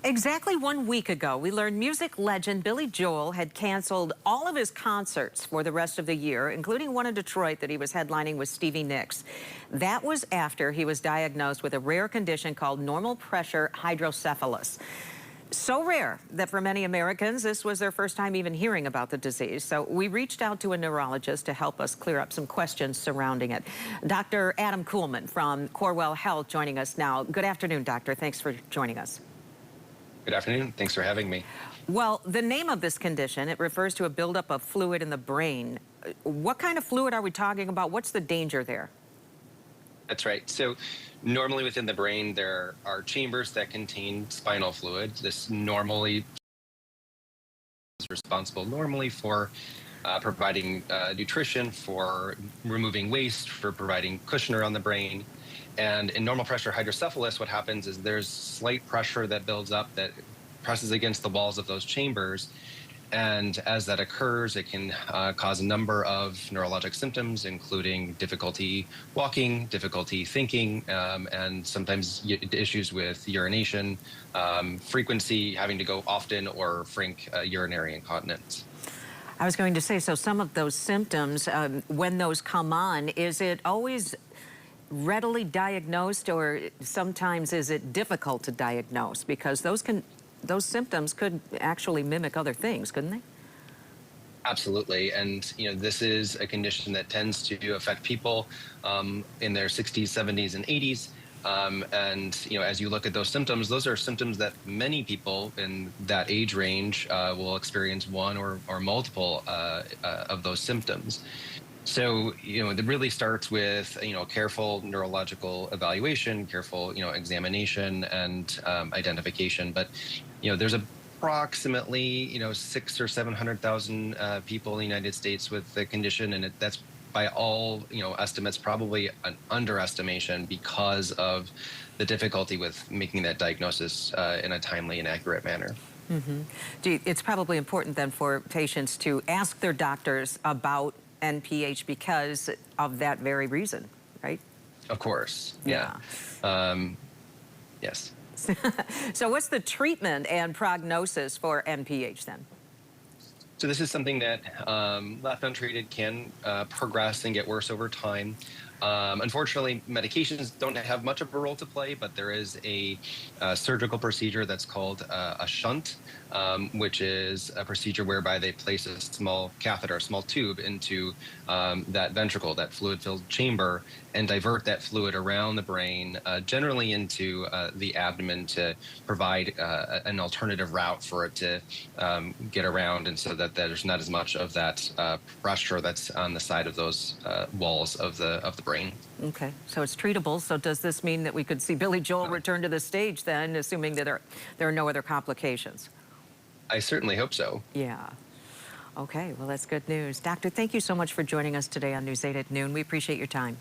Exactly 1 week ago, we learned music legend Billy Joel had canceled all of his concerts for the rest of the year, including one in Detroit that he was headlining with Stevie Nicks. That was after he was diagnosed with a rare condition called normal pressure hydrocephalus. So rare that for many Americans, this was their first time even hearing about the disease. So we reached out to a neurologist to help us clear up some questions surrounding it. Dr. Adam Kuhlman from Corewell Health joining us now. Good afternoon, doctor. Thanks for joining us. Good afternoon. Thanks for having me. Well, the name of this condition, it refers to a buildup of fluid in the brain. What kind of fluid are we talking about? What's the danger there? That's right. So normally within the brain, there are chambers that contain spinal fluid. This normally is responsible normally for providing nutrition, for removing waste, for providing cushion around the brain. And in normal pressure hydrocephalus, what happens is there's slight pressure that builds up that presses against the walls of those chambers. And as that occurs, it can cause a number of neurologic symptoms, including difficulty walking, difficulty thinking, and sometimes issues with urination, frequency, having to go often, or frank urinary incontinence. I was going to say, so some of those symptoms, when those come on, is it always readily diagnosed, or sometimes is it difficult to diagnose? Because those symptoms could actually mimic other things, couldn't they? Absolutely. And, this is a condition that tends to affect people in their 60s, 70s, and 80s. As you look at those symptoms, those are symptoms that many people in that age range will experience one or multiple of those symptoms. So, it really starts with, careful neurological evaluation, careful, examination and identification. But, there's approximately, 600,000 or 700,000 people in the United States with the condition. And that's by all, estimates, probably an underestimation because of the difficulty with making that diagnosis in a timely and accurate manner. Mm-hmm. It's probably important then for patients to ask their doctors about NPH because of that very reason, right? Of course, yeah. Yes. So what's the treatment and prognosis for NPH then? So this is something that left untreated can progress and get worse over time. Unfortunately, medications don't have much of a role to play, but there is a surgical procedure that's called a shunt, which is a procedure whereby they place a small catheter, a small tube into that ventricle, that fluid-filled chamber, and divert that fluid around the brain, generally into the abdomen, to provide an alternative route for it to get around, and so that there's not as much of that pressure that's on the side of those walls of the brain. Okay, so it's treatable. So does this mean that we could see Billy Joel return to the stage then, assuming that there are no other complications? I certainly hope so. Yeah. Okay, well, that's good news. Doctor, thank you so much for joining us today on News 8 at noon. We appreciate your time.